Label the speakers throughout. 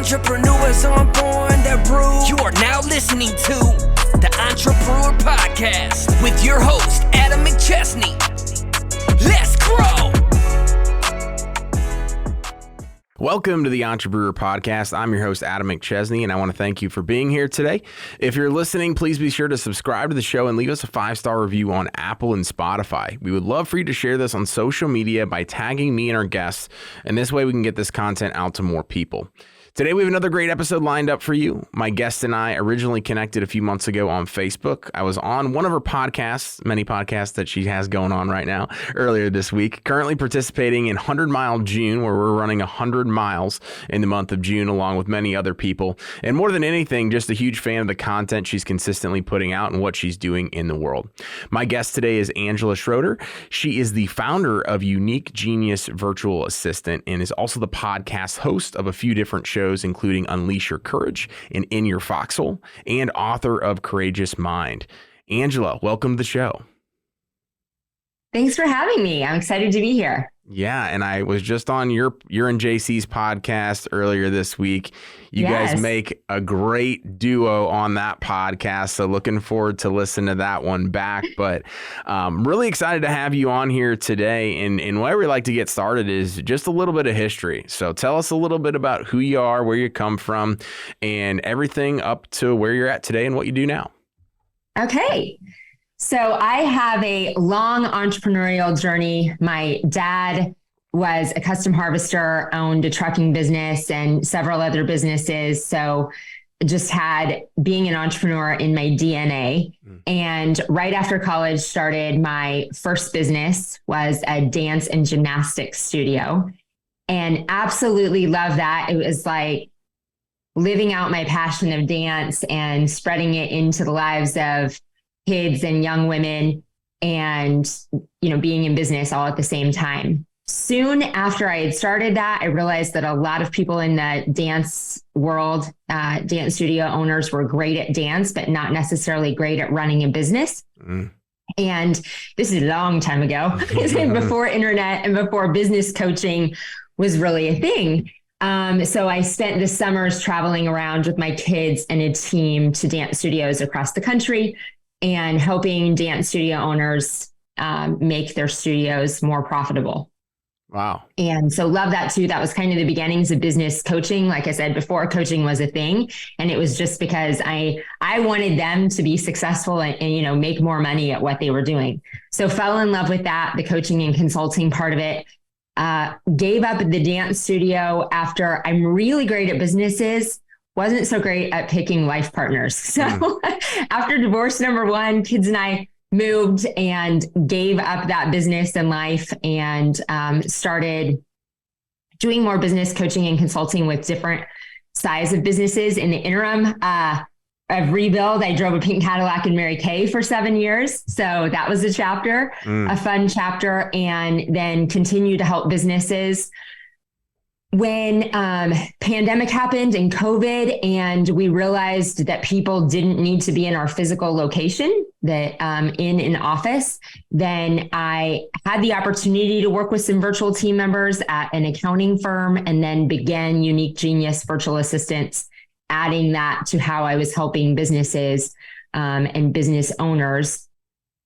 Speaker 1: Entrepreneurs aren't born, they're brewed. You are now listening to the Entrepreneur Podcast with your host, Adam McChesney. Let's grow!
Speaker 2: Welcome to the Entrepreneur Podcast. I'm your host, Adam McChesney, and I want to thank you for being here today. If you're listening, please be sure to subscribe to the show and leave us a 5-star review on Apple and Spotify. We would love for you to share this on social media by tagging me and our guests, and this way we can get this content out to more people. Today, we have another great episode lined up for you. My guest and I originally connected a few months ago on Facebook. I was on one of her podcasts, many podcasts that she has going on right now, earlier this week, currently participating in 100 Mile June, where we're running 100 miles in the month of June, along with many other people. And more than anything, just a huge fan of the content she's consistently putting out and what she's doing in the world. My guest today is Angela Schroeder. She is the founder of Unique Genius Virtual Assistant and is also the podcast host of a few different shows, including Unleash Your Courage and In Your Foxhole, and author of Courageous Mind. Angela, welcome to the show.
Speaker 3: Thanks for having me. I'm excited to be here.
Speaker 2: Yeah, and I was just on your and JC's podcast earlier this week. You guys make a great duo on that podcast, so looking forward to listen to that one back. But really excited to have you on here today. And where we like to get started is just a little bit of history. So tell us a little bit about who you are, where you come from, and everything up to where you're at today and what you do now.
Speaker 3: Okay. So I have a long entrepreneurial journey. My dad was a custom harvester, owned a trucking business and several other businesses. So just had being an entrepreneur in my DNA. And right after college, started my first business, was a dance and gymnastics studio, and absolutely love that. It was like living out my passion of dance and spreading it into the lives of kids and young women, and, being in business all at the same time. Soon after I had started that, I realized that a lot of people in the dance world, dance studio owners, were great at dance, but not necessarily great at running a business. And this is a long time ago, before internet and before business coaching was really a thing. So I spent the summers traveling around with my kids and a team to dance studios across the country, and helping dance studio owners make their studios more profitable.
Speaker 2: Wow.
Speaker 3: And so love that too. That was kind of the beginnings of business coaching. Like I said before, coaching was a thing. And it was just because I wanted them to be successful and make more money at what they were doing. So fell in love with that, the coaching and consulting part of it. Gave up the dance studio after I'm really great at businesses, wasn't so great at picking life partners. So after divorce number 1, kids and I moved and gave up that business and life, and started doing more business coaching and consulting with different size of businesses. In the interim of rebuild, I drove a pink Cadillac in Mary Kay for 7 years. So that was a chapter, a fun chapter, and then continue to help businesses. When pandemic happened and COVID, and we realized that people didn't need to be in our physical location, that in an office, then I had the opportunity to work with some virtual team members at an accounting firm, and then began Unique Genius Virtual Assistants, adding that to how I was helping businesses and business owners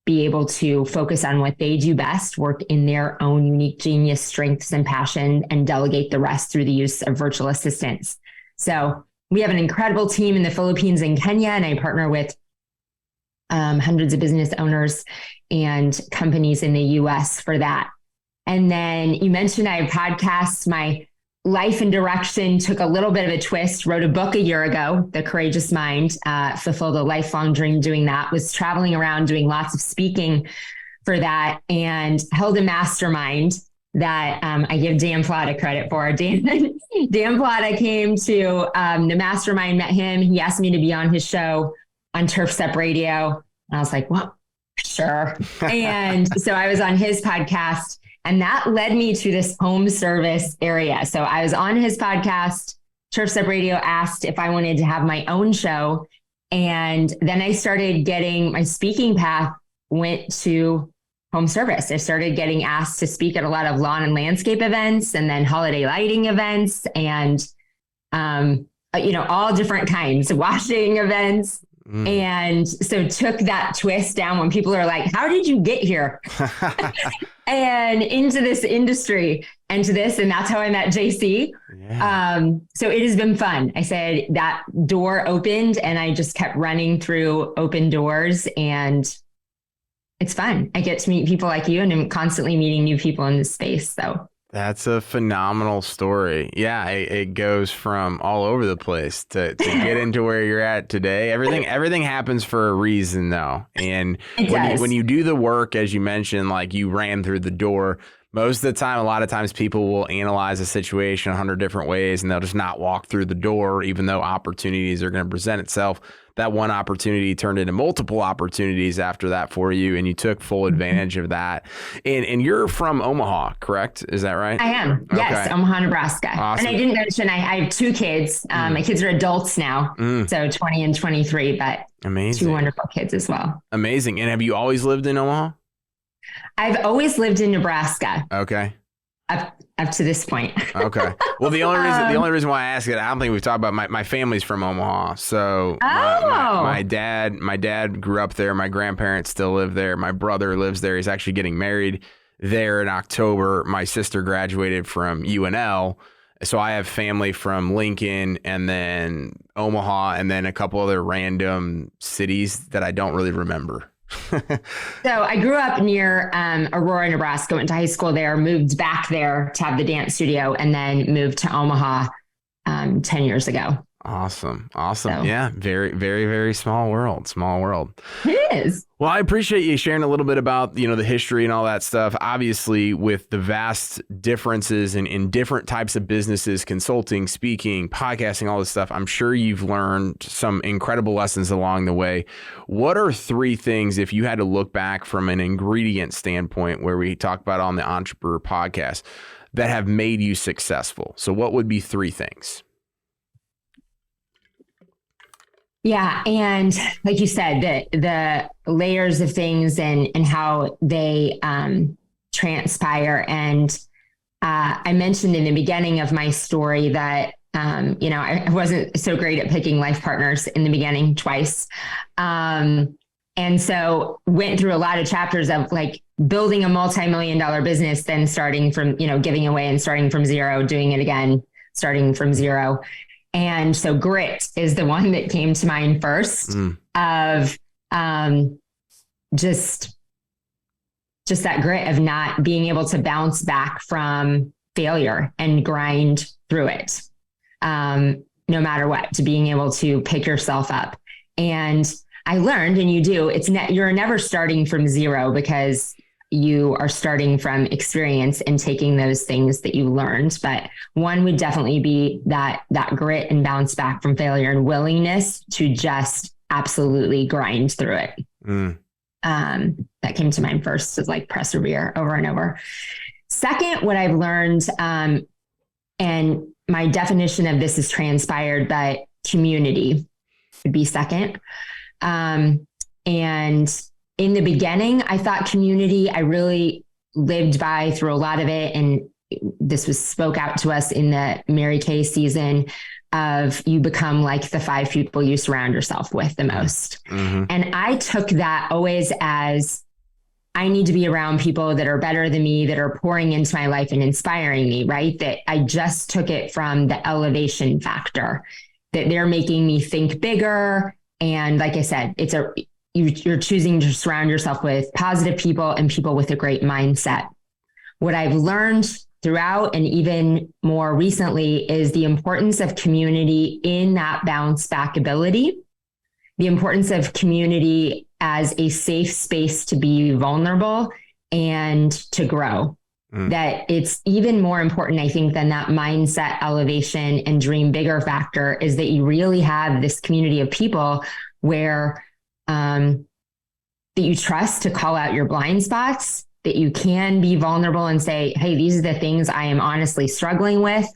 Speaker 3: be able to focus on what they do best, work in their own unique genius, strengths and passion, and delegate the rest through the use of virtual assistants. So we have an incredible team in the Philippines and Kenya, and I partner with hundreds of business owners and companies in the US for that. And then you mentioned I have podcasts. My life and direction took a little bit of a twist. Wrote a book a year ago, The Courageous Mind, fulfilled a lifelong dream doing that, was traveling around doing lots of speaking for that, and held a mastermind that I give Dan Plata credit for. Dan Plata came to the mastermind, met him. He asked me to be on his show on Turf Step Radio. And I was like, well, sure. And so I was on his podcast. And that led me to this home service area. So I was on his podcast. Turf Step Radio asked if I wanted to have my own show. And then I started getting my speaking path, went to home service. I started getting asked to speak at a lot of lawn and landscape events, and then holiday lighting events, and all different kinds, washing events. And so took that twist down when people are like, how did you get here? And into this industry and to this, and that's how I met JC. Yeah. So it has been fun. I said that door opened and I just kept running through open doors, and it's fun. I get to meet people like you, and I'm constantly meeting new people in this space. So
Speaker 2: that's a phenomenal story. Yeah, it goes from all over the place to get into where you're at today. Everything happens for a reason, though. And when you do the work, as you mentioned, like you ran through the door, most of the time, a lot of times people will analyze a situation 100 different ways, and they'll just not walk through the door, even though opportunities are going to present itself. That one opportunity turned into multiple opportunities after that for you, and you took full advantage of that. And you're from Omaha, correct? Is that right?
Speaker 3: I am. Okay. Yes, Omaha, Nebraska.
Speaker 2: Awesome.
Speaker 3: And I didn't mention I have 2 kids. My kids are adults now, so 20 and 23, but amazing. 2 wonderful kids as well.
Speaker 2: Amazing. And have you always lived in Omaha?
Speaker 3: I've always lived in Nebraska.
Speaker 2: Okay.
Speaker 3: Up to this point.
Speaker 2: Okay. Well, the only reason why I ask it, I don't think we've talked about my family's from Omaha. So my dad grew up there. My grandparents still live there. My brother lives there. He's actually getting married there in October. My sister graduated from UNL. So I have family from Lincoln and then Omaha and then a couple other random cities that I don't really remember.
Speaker 3: So I grew up near Aurora, Nebraska, went to high school there, moved back there to have the dance studio, and then moved to Omaha 10 years ago.
Speaker 2: Awesome. So. Yeah. Very, very, very small world.
Speaker 3: It is.
Speaker 2: Well, I appreciate you sharing a little bit about, the history and all that stuff. Obviously, with the vast differences in different types of businesses, consulting, speaking, podcasting, all this stuff, I'm sure you've learned some incredible lessons along the way. What are 3 things, if you had to look back from an ingredient standpoint, where we talk about on the Entrepreneur Podcast, that have made you successful? So what would be 3 things?
Speaker 3: Yeah. And like you said, the layers of things and how they transpire. And I mentioned in the beginning of my story that, I wasn't so great at picking life partners in the beginning twice. And so went through a lot of chapters of like building a multi-million-dollar business, then starting from, giving away and starting from zero, doing it again, starting from zero. And so grit is the one that came to mind first of just that grit of not being able to bounce back from failure and grind through it, no matter what, to being able to pick yourself up. And I learned, and you do, you're never starting from zero, because you are starting from experience and taking those things that you learned. But one would definitely be that grit and bounce back from failure and willingness to just absolutely grind through it. That came to mind first, is like persevere over and over. Second, what I've learned, and my definition of this is transpired, but community would be second. And in the beginning, I thought community, I really lived by through a lot of it. And this was spoke out to us in the Mary Kay season of you become like the 5 people you surround yourself with the most. And I took that always as I need to be around people that are better than me, that are pouring into my life and inspiring me, right? That I just took it from the elevation factor, that they're making me think bigger. And like I said, you're choosing to surround yourself with positive people and people with a great mindset. What I've learned throughout, and even more recently, is the importance of community in that bounce back ability, the importance of community as a safe space to be vulnerable and to grow. That it's even more important, I think, than that mindset elevation and dream bigger factor, is that you really have this community of people where that you trust to call out your blind spots, that you can be vulnerable and say, hey, these are the things I am honestly struggling with.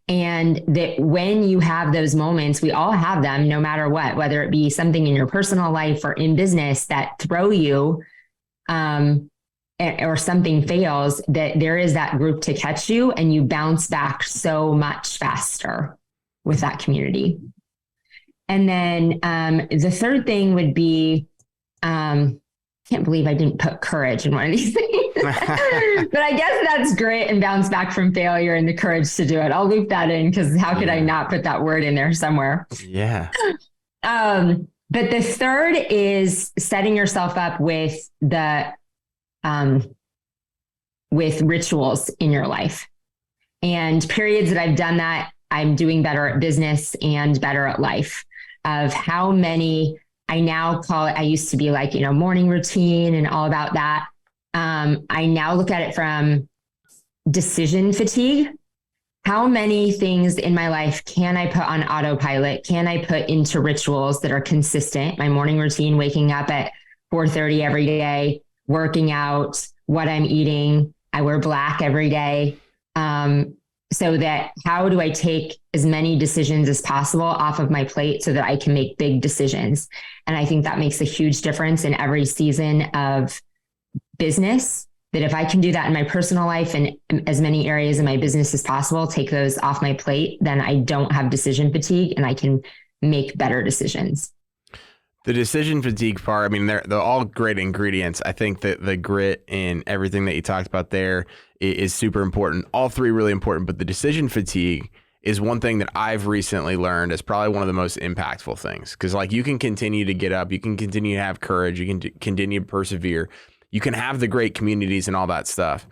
Speaker 3: And that when you have those moments, we all have them, no matter what, whether it be something in your personal life or in business that throw you, and or something fails, that there is that group to catch you, and you bounce back so much faster with that community. And then the third thing would be, can't believe I didn't put courage in one of these things, but I guess that's grit and bounce back from failure and the courage to do it. I'll loop that in, because how could I not put that word in there somewhere?
Speaker 2: Yeah.
Speaker 3: But the third is setting yourself up with with rituals in your life. And periods that I've done that, I'm doing better at business and better at life. Of how many, I now call it, I used to be like, morning routine and all about that. I now look at it from decision fatigue. How many things in my life can I put on autopilot? Can I put into rituals that are consistent? My morning routine, waking up at 4:30 every day, working out, what I'm eating. I wear black every day. So that how do I take as many decisions as possible off of my plate so that I can make big decisions? And I think that makes a huge difference in every season of business, that if I can do that in my personal life and as many areas in my business as possible, take those off my plate, then I don't have decision fatigue and I can make better decisions.
Speaker 2: The decision fatigue part, I mean, they're all great ingredients. I think that the grit and everything that you talked about there is super important. All three really important, but the decision fatigue is one thing that I've recently learned is probably one of the most impactful things. Because like you can continue to get up, you can continue to have courage, you can continue to persevere, you can have the great communities and all that stuff.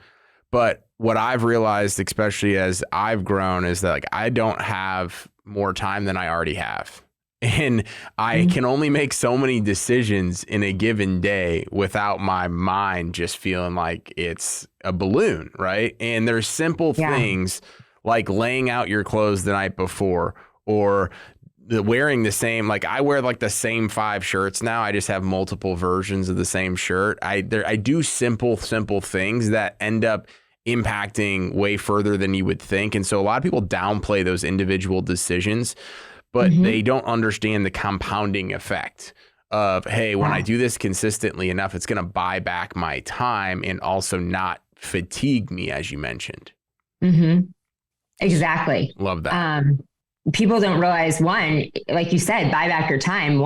Speaker 2: But what I've realized, especially as I've grown, is that like I don't have more time than I already have. And I can only make so many decisions in a given day without my mind just feeling like it's a balloon, right? And there's simple things like laying out your clothes the night before, or wearing the same, like I wear like the same 5 shirts now. I just have multiple versions of the same shirt. I do simple things that end up impacting way further than you would think. And so a lot of people downplay those individual decisions, but they don't understand the compounding effect of, hey, when I do this consistently enough, it's going to buy back my time and also not fatigue me, as you mentioned.
Speaker 3: Exactly.
Speaker 2: Love that.
Speaker 3: People don't realize, one, like you said, buy back your time.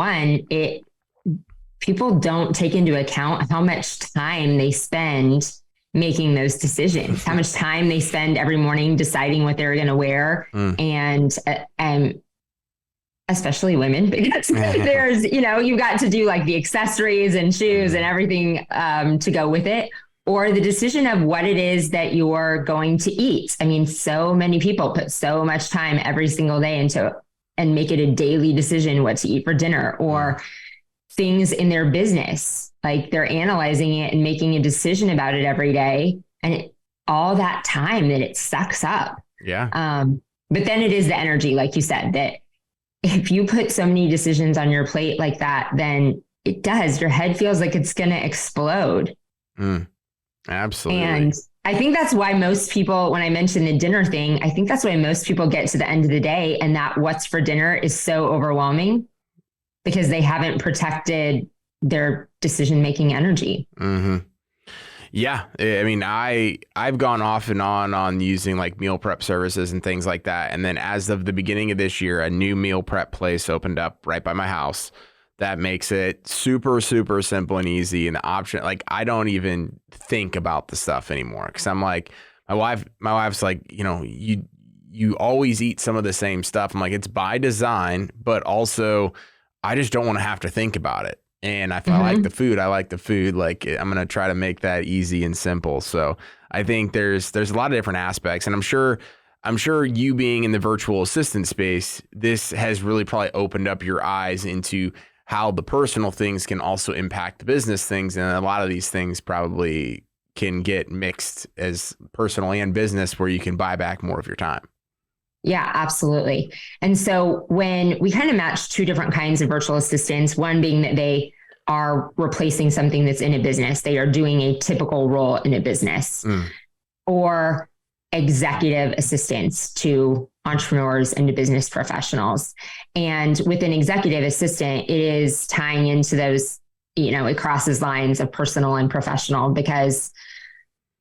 Speaker 3: People don't take into account how much time they spend making those decisions, how much time they spend every morning deciding what they're going to wear. And especially women, because there's, you've got to do like the accessories and shoes and everything to go with it, or the decision of what it is that you're going to eat. I mean, so many people put so much time every single day into and make it a daily decision what to eat for dinner, or things in their business, like they're analyzing it and making a decision about it every day, and all that time that it sucks up.
Speaker 2: Yeah.
Speaker 3: But then it is the energy, like you said, that if you put so many decisions on your plate like that, then it does. Your head feels like it's going to explode.
Speaker 2: Absolutely.
Speaker 3: And I think that's why most people, when I mentioned the dinner thing, I think that's why most people get to the end of the day and that what's for dinner is so overwhelming, because they haven't protected their decision-making energy.
Speaker 2: Yeah. I mean, I've gone off and on using like meal prep services and things like that. And then as of the beginning of this year, a new meal prep place opened up right by my house that makes it super, super simple and easy. And the option, like, I don't even think about the stuff anymore. Cause I'm like, my wife's like, you always eat some of the same stuff. I'm like, it's by design, but also I just don't want to have to think about it. And if I like the food, I like the food. Like, I'm going to try to make that easy and simple. So I think there's a lot of different aspects, and I'm sure you being in the virtual assistant space, this has really probably opened up your eyes into how the personal things can also impact the business things. And a lot of these things probably can get mixed as personal and business, where you can buy back more of your time.
Speaker 3: Yeah, absolutely. And so when we kind of match two different kinds of virtual assistants, one being that they are replacing something that's in a business, they are doing a typical role in a business, or executive assistants to entrepreneurs and to business professionals. And with an executive assistant, it is tying into those, it crosses lines of personal and professional, because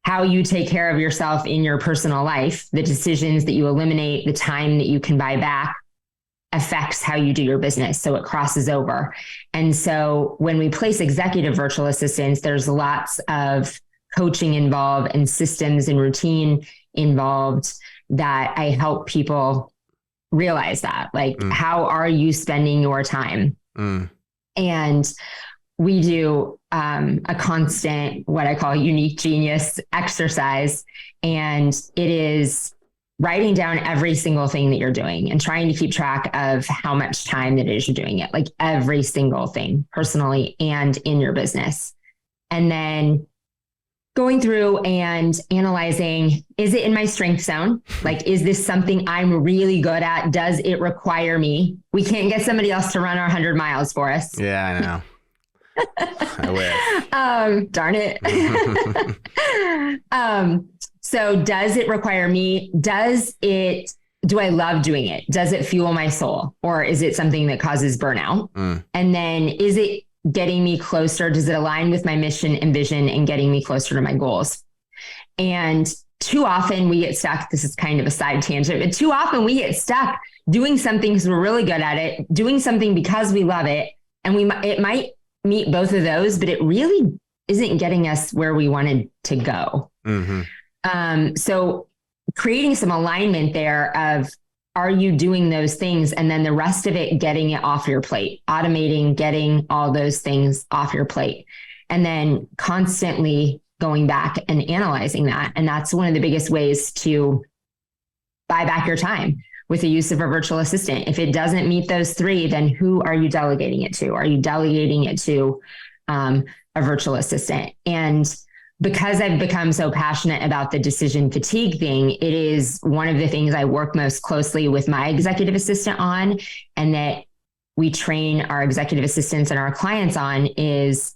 Speaker 3: how you take care of yourself in your personal life, the decisions that you eliminate, the time that you can buy back affects how you do your business. So it crosses over. And so when we place executive virtual assistants, there's lots of coaching involved and systems and routine involved that I help people realize that, like, how are you spending your time? And we do a constant, what I call unique genius exercise. And it is writing down every single thing that you're doing and trying to keep track of how much time that it is you're doing it, like every single thing personally and in your business. And then going through and analyzing, is it in my strength zone? Like, is this something I'm really good at? Does it require me? We can't get somebody else to run our 100 miles for us.
Speaker 2: Yeah, I know. I
Speaker 3: wish. Darn it. So does it require me? Do I love doing it? Does it fuel my soul? Or is it something that causes burnout? And then is it getting me closer? Does it align with my mission and vision and getting me closer to my goals? And too often we get stuck. This is kind of a side tangent, but too often we get stuck doing something because we're really good at it, doing something because we love it. And it might meet both of those, but it really isn't getting us where we wanted to go. So creating some alignment there of, are you doing those things? And then the rest of it, getting it off your plate, automating, getting all those things off your plate, and then constantly going back and analyzing that. And that's one of the biggest ways to buy back your time with the use of a virtual assistant. If it doesn't meet those three, then who are you delegating it to? Are you delegating it to a virtual assistant? And because I've become so passionate about the decision fatigue thing, it is one of the things I work most closely with my executive assistant on, and that we train our executive assistants and our clients on is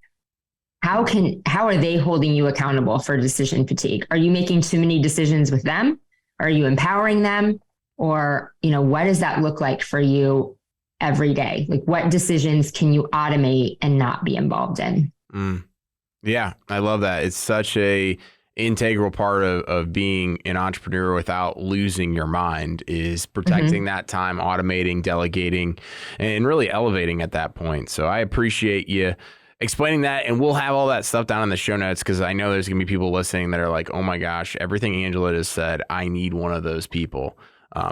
Speaker 3: how are they holding you accountable for decision fatigue? Are you making too many decisions with them? Are you empowering them? Or, what does that look like for you every day? Like, what decisions can you automate and not be involved in?
Speaker 2: Yeah, I love that. It's such a integral part of being an entrepreneur without losing your mind, is protecting that time, automating, delegating, and really elevating at that point. So I appreciate you explaining that, and we'll have all that stuff down in the show notes, because I know there's going to be people listening that are like, oh my gosh, everything Angela just said, I need one of those people.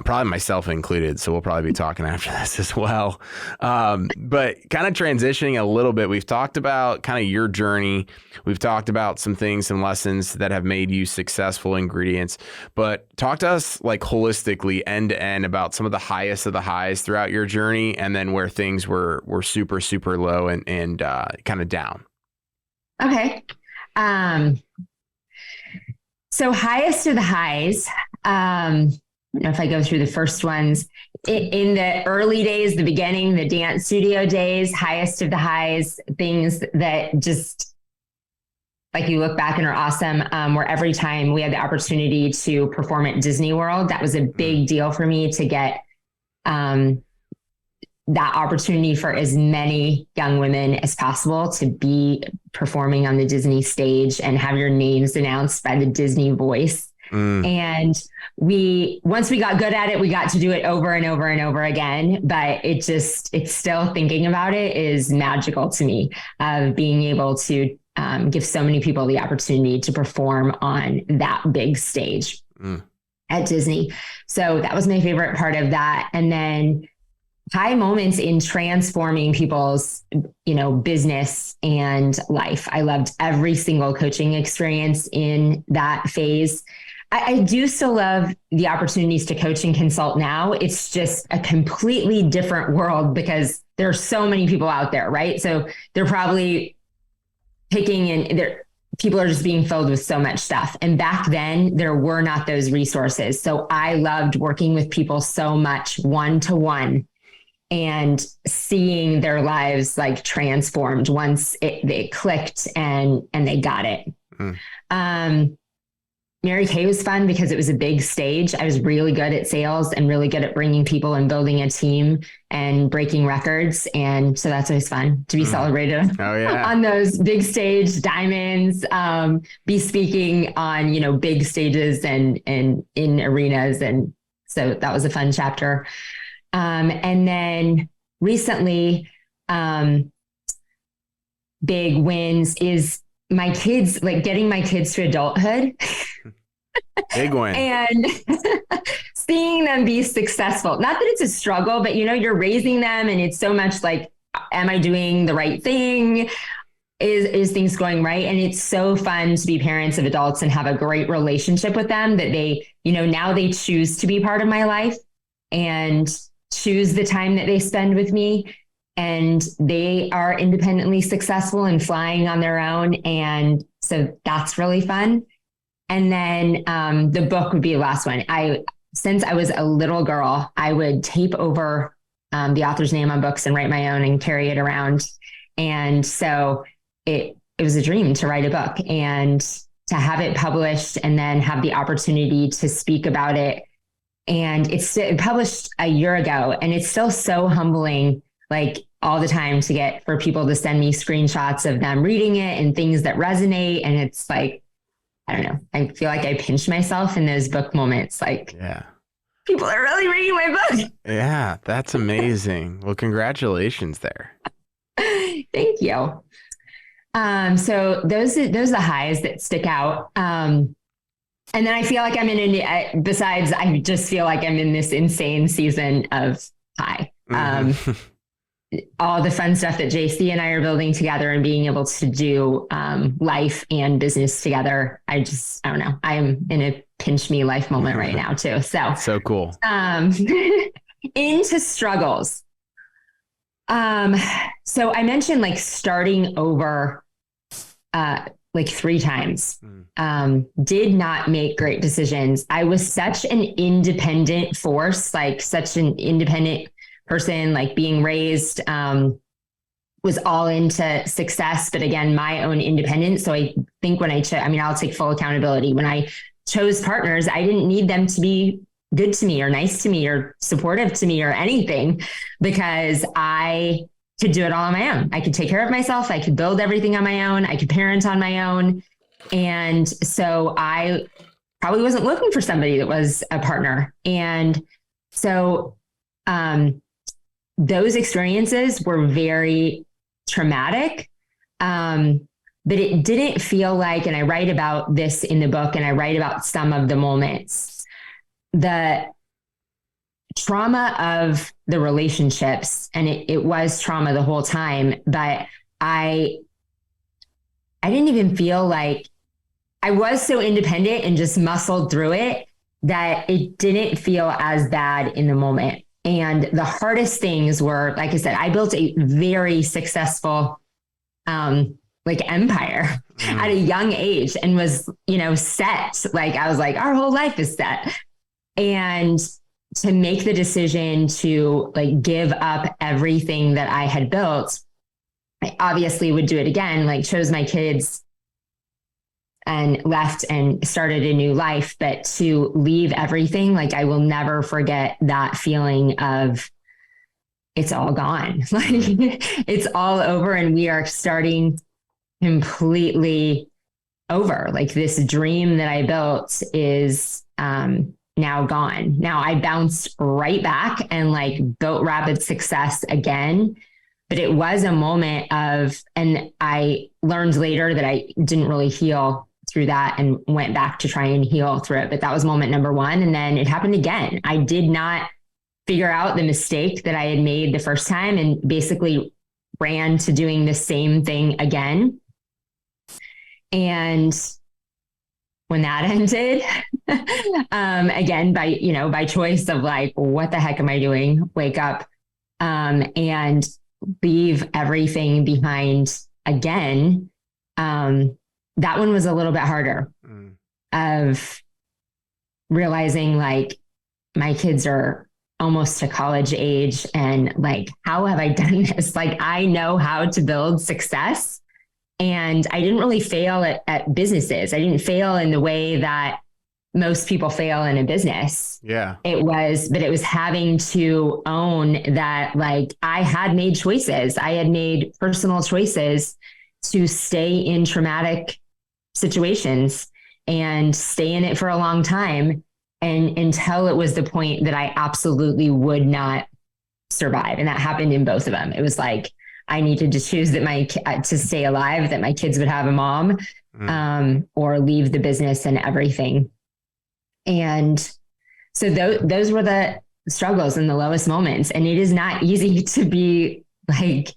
Speaker 2: Probably myself included. So we'll probably be talking after this as well. But kind of transitioning a little bit, we've talked about kind of your journey. We've talked about some things, some lessons that have made you successful, ingredients, but talk to us like holistically, end to end, about some of the highest of the highs throughout your journey, and then where things were super, super low and kind of down.
Speaker 3: Okay. So highest of the highs, if I go through the first ones, in the early days, the beginning, the dance studio days, highest of the highs, things that just, like, you look back and are awesome, where every time we had the opportunity to perform at Disney World, that was a big deal for me to get that opportunity for as many young women as possible to be performing on the Disney stage and have your names announced by the Disney voice. And once we got good at it, we got to do it over and over and over again. But it's still, thinking about it is magical to me, of being able to give so many people the opportunity to perform on that big stage at Disney. So that was my favorite part of that. And then high moments in transforming people's, business and life. I loved every single coaching experience in that phase. I do still love the opportunities to coach and consult now. It's just a completely different world because there are so many people out there, right? So they're probably picking, and people are just being filled with so much stuff. And back then there were not those resources. So I loved working with people so much one-to-one and seeing their lives like transformed once they clicked and they got it. Mary Kay was fun because it was a big stage. I was really good at sales and really good at bringing people and building a team and breaking records. And so that's always fun to be celebrated on those big stage diamonds, be speaking on, you know, big stages and in arenas. And so that was a fun chapter. And then recently, big wins is my kids, like getting my kids to adulthood.
Speaker 2: Big win.
Speaker 3: And seeing them be successful. Not that it's a struggle, but you know, you're raising them and it's so much like, am I doing the right thing? Is things going right? And it's so fun to be parents of adults and have a great relationship with them that they, you know, now they choose to be part of my life and choose the time that they spend with me. And they are independently successful and flying on their own. And so that's really fun. And then the book would be the last one. Since I was a little girl, I would tape over the author's name on books and write my own and carry it around. And so it was a dream to write a book and to have it published and then have the opportunity to speak about it. And it's published a year ago, and it's still so humbling, like all the time, to get for people to send me screenshots of them reading it and things that resonate. And it's like, I don't know. I feel like I pinch myself in those book moments. Like, yeah, people are really reading my book.
Speaker 2: Yeah, that's amazing. Well, congratulations there.
Speaker 3: Thank you. So those are the highs that stick out. And then I feel like I'm besides, I just feel like I'm in this insane season of high. All the fun stuff that JC and I are building together and being able to do life and business together. I don't know. I'm in a pinch me life moment right now too. So
Speaker 2: cool.
Speaker 3: Into struggles. So I mentioned like starting over like 3 times. Did not make great decisions. I was such an independent force, like such an independent person, like being raised, was all into success, but again, my own independence. So I think when I'll take full accountability. When I chose partners, I didn't need them to be good to me or nice to me or supportive to me or anything, because I could do it all on my own. I could take care of myself. I could build everything on my own. I could parent on my own. And so I probably wasn't looking for somebody that was a partner. And so, those experiences were very traumatic, but it didn't feel like, and I write about this in the book and I write about some of the moments, the trauma of the relationships. And it was trauma the whole time, but I didn't even feel like I was so independent and just muscled through it that it didn't feel as bad in the moment. And the hardest things were, like I said, I built a very successful, like empire at a young age and was, you know, set. Like, I was like, our whole life is set. And to make the decision to like give up everything that I had built, I obviously would do it again, like chose my kids and left and started a new life. But to leave everything, like I will never forget that feeling of it's all gone. Like it's all over and we are starting completely over. Like this dream that I built is now gone. Now I bounced right back and like built rapid success again. But it was a moment of, and I learned later that I didn't really heal through that and went back to try and heal through it. But that was moment number 1. And then it happened again. I did not figure out the mistake that I had made the first time and basically ran to doing the same thing again. And when that ended, again, by choice of like, what the heck am I doing? Wake up, and leave everything behind again. That one was a little bit harder of realizing like my kids are almost to college age and like, how have I done this? Like, I know how to build success and I didn't really fail at businesses. I didn't fail in the way that most people fail in a business.
Speaker 2: Yeah.
Speaker 3: But it was having to own that, like, I had made choices. I had made personal choices to stay in traumatic situations and stay in it for a long time, and until it was the point that I absolutely would not survive. And that happened in both of them. It was like, I needed to choose that to stay alive, that my kids would have a mom, or leave the business and everything. And so those were the struggles and the lowest moments. And it is not easy to be like,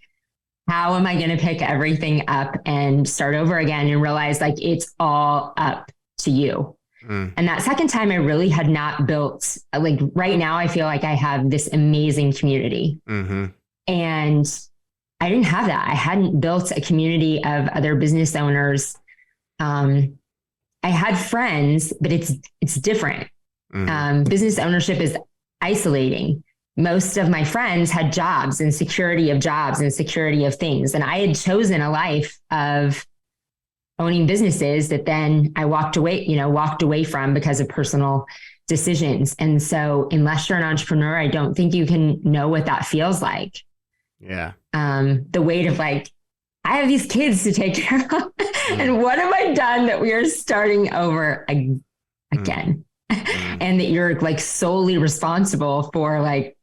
Speaker 3: how am I going to pick everything up and start over again and realize like it's all up to you. And that second time I really had not built, like right now, I feel like I have this amazing community, and I didn't have that. I hadn't built a community of other business owners. I had friends, but it's different. Business ownership is isolating. Most of my friends had jobs and security of jobs and security of things. And I had chosen a life of owning businesses that then I walked away from because of personal decisions. And so unless you're an entrepreneur, I don't think you can know what that feels like.
Speaker 2: Yeah.
Speaker 3: The weight of like, I have these kids to take care of. And what have I done that we are starting over again? And that you're like solely responsible for like,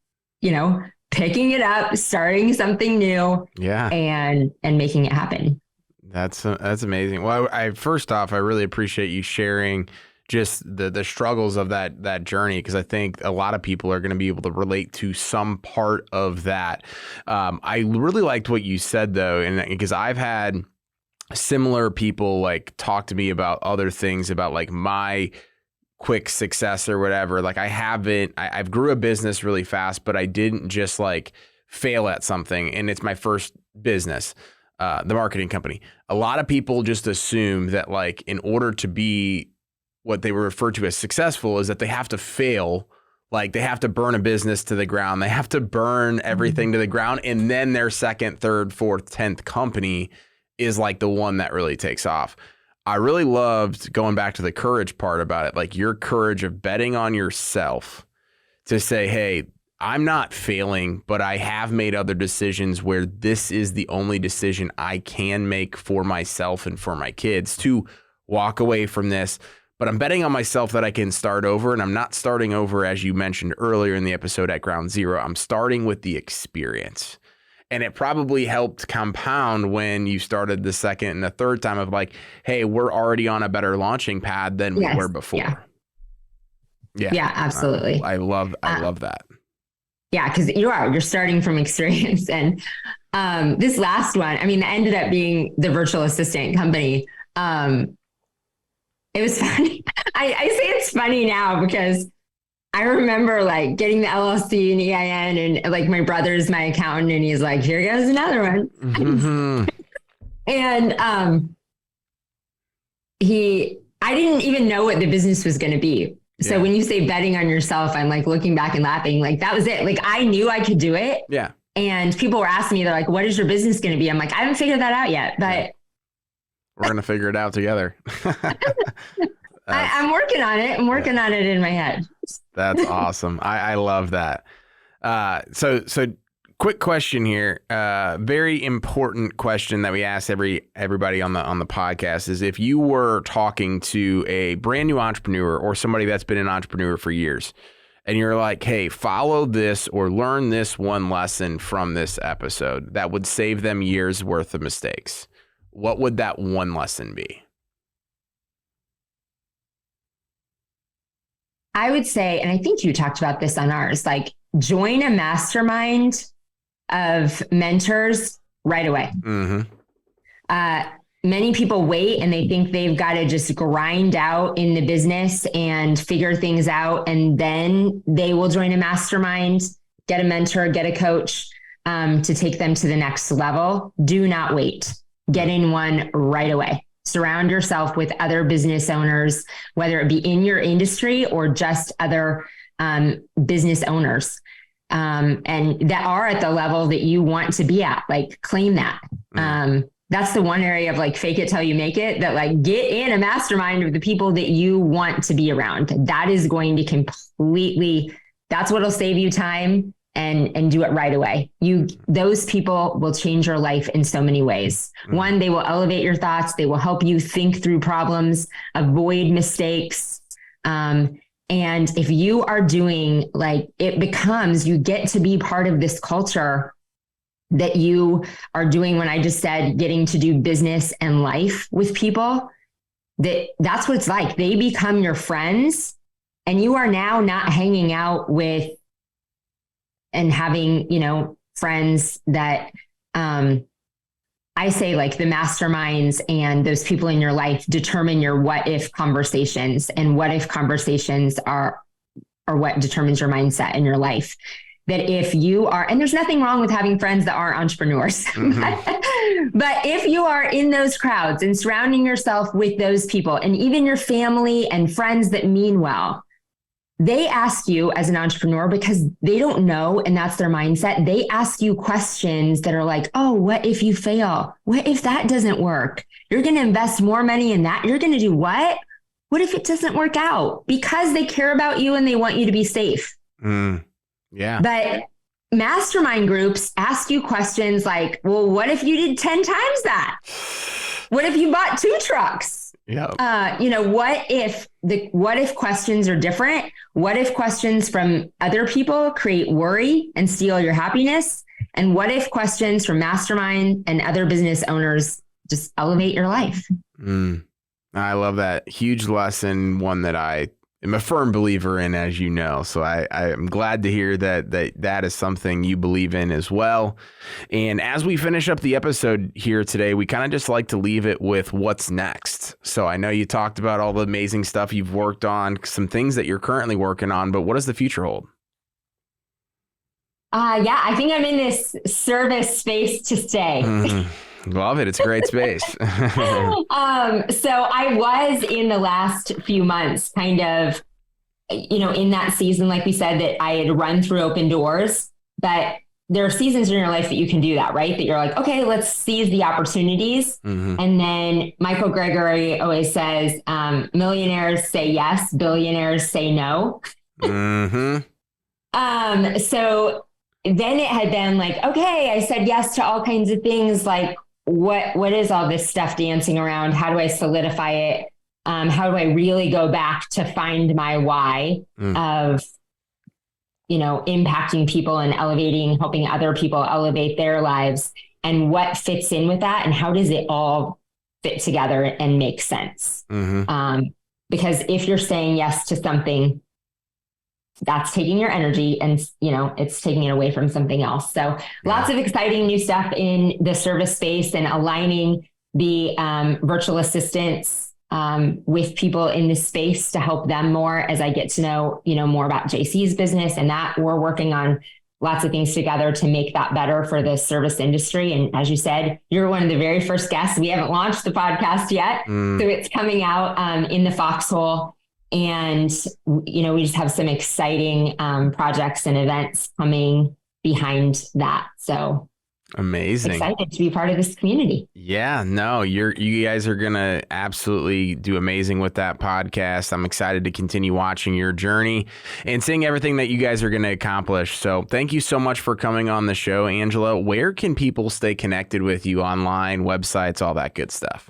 Speaker 3: picking it up, starting something new, and making it happen.
Speaker 2: That's amazing. Well, first off, I really appreciate you sharing just the struggles of that journey, because I think a lot of people are going to be able to relate to some part of that. I really liked what you said though, and because I've had similar people like talk to me about other things about like my quick success or whatever. Like I've grew a business really fast, but I didn't just like fail at something. And it's my first business, the marketing company. A lot of people just assume that like in order to be what they refer to as successful is that they have to fail. Like they have to burn a business to the ground. They have to burn everything to the ground. And then their second, third, fourth, 10th company is like the one that really takes off. I really loved going back to the courage part about it, like your courage of betting on yourself to say, hey, I'm not failing, but I have made other decisions where this is the only decision I can make for myself and for my kids to walk away from this. But I'm betting on myself that I can start over, and I'm not starting over, as you mentioned earlier in the episode, at ground zero. I'm starting with the experience. And it probably helped compound when you started the second and the third time of like, hey, we're already on a better launching pad than we were before.
Speaker 3: Yeah, absolutely.
Speaker 2: I love that.
Speaker 3: Yeah, because you're starting from experience. And this last one, I mean, that ended up being the virtual assistant company. It was funny. I say it's funny now because I remember like getting the LLC and EIN, and like my brother's my accountant, and he's like, here goes another one. And I didn't even know what the business was going to be. So when you say betting on yourself, I'm like looking back and laughing, like that was it. Like I knew I could do it.
Speaker 2: Yeah.
Speaker 3: And people were asking me, they're like, what is your business going to be? I'm like, I haven't figured that out yet, but
Speaker 2: we're going to figure it out together.
Speaker 3: I'm working on it. I'm working on it in my head.
Speaker 2: That's awesome. I love that. So quick question here. Very important question that we ask everybody on the podcast is, if you were talking to a brand new entrepreneur or somebody that's been an entrepreneur for years, and you're like, hey, follow this or learn this one lesson from this episode that would save them years worth of mistakes, what would that one lesson be?
Speaker 3: I would say, and I think you talked about this on ours, like join a mastermind of mentors right away. Many people wait and they think they've got to just grind out in the business and figure things out, and then they will join a mastermind, get a mentor, get a coach to take them to the next level. Do not wait. Get in one right away. Surround yourself with other business owners, whether it be in your industry or just other business owners, and that are at the level that you want to be at. Like claim that. that's the one area of like fake it till you make it, that like get in a mastermind of the people that you want to be around. That is going to that's what'll save you time and do it right away. Those people will change your life in so many ways. One, they will elevate your thoughts. They will help you think through problems, avoid mistakes. And if you are doing like, you get to be part of this culture that you are doing. When I just said getting to do business and life with people, that's what it's like. They become your friends, and you are now not hanging out with and having, friends that, I say like the masterminds and those people in your life determine your what if conversations, and what if conversations are what determines your mindset in your life. That if you are, and there's nothing wrong with having friends that are entrepreneurs, but if you are in those crowds and surrounding yourself with those people, and even your family and friends that mean well, they ask you as an entrepreneur, because they don't know, and that's their mindset. They ask you questions that are like, oh, what if you fail? What if that doesn't work? You're going to invest more money in that. You're going to do what? What if it doesn't work out? Because they care about you and they want you to be safe.
Speaker 2: Yeah.
Speaker 3: But mastermind groups ask you questions like, well, what if you did 10 times that? What if you bought 2 trucks?
Speaker 2: Yeah.
Speaker 3: What if questions are different? What if questions from other people create worry and steal your happiness? And what if questions from mastermind and other business owners just elevate your life?
Speaker 2: I love that. Huge lesson, one that I am a firm believer in, as you know. So I'm glad to hear that is something you believe in as well. And as we finish up the episode here today, we kind of just like to leave it with what's next. So I know you talked about all the amazing stuff you've worked on, some things that you're currently working on, but what does the future hold?
Speaker 3: I think I'm in this service space to stay.
Speaker 2: Love it. It's a great space.
Speaker 3: So I was in the last few months kind of, in that season, like we said, that I had run through open doors, but there are seasons in your life that you can do that, right? That you're like, okay, let's seize the opportunities. And then Michael Gregory always says, millionaires say yes, billionaires say no. So then it had been like, okay, I said yes to all kinds of things. Like, what is all this stuff dancing around? How do I solidify it? How do I really go back to find my why of, impacting people and helping other people elevate their lives, and what fits in with that, and how does it all fit together and make sense? Because if you're saying yes to something, that's taking your energy and, it's taking it away from something else. So lots of exciting new stuff in the service space, and aligning the virtual assistants with people in this space to help them more as I get to know, more about JC's business, and that we're working on lots of things together to make that better for the service industry. And as you said, you're one of the very first guests. We haven't launched the podcast yet, so it's coming out in the Foxhole. And, we just have some exciting projects and events coming behind that. So
Speaker 2: amazing.
Speaker 3: Excited to be part of this community.
Speaker 2: Yeah, no, you guys are going to absolutely do amazing with that podcast. I'm excited to continue watching your journey and seeing everything that you guys are going to accomplish. So thank you so much for coming on the show, Angela. Where can people stay connected with you online, websites, all that good stuff?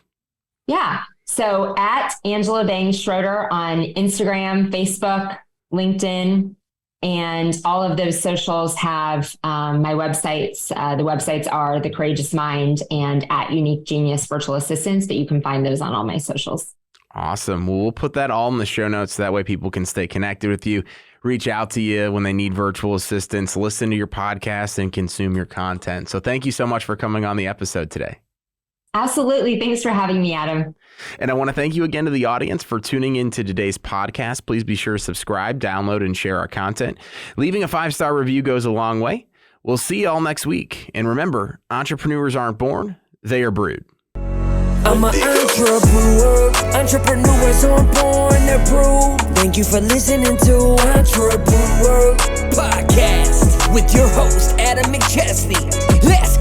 Speaker 3: Yeah. So at Angela Schroeder on Instagram, Facebook, LinkedIn, and all of those socials have my websites. The websites are The Courageous Mind and at Unique Genius Virtual Assistants, but you can find those on all my socials.
Speaker 2: Awesome. Well, we'll put that all in the show notes. So that way people can stay connected with you, reach out to you when they need virtual assistants, listen to your podcast, and consume your content. So thank you so much for coming on the episode today.
Speaker 3: Absolutely. Thanks for having me, Adam.
Speaker 2: And I want to thank you again to the audience for tuning into today's podcast. Please be sure to subscribe, download, and share our content. Leaving a 5-star review goes a long way. We'll see you all next week. And remember, entrepreneurs aren't born, they are brewed.
Speaker 1: I'm an entrepreneur. Entrepreneurs aren't born, they're brewed. Thank you for listening to Entrepreneur Podcast with your host, Adam McChesney. Let's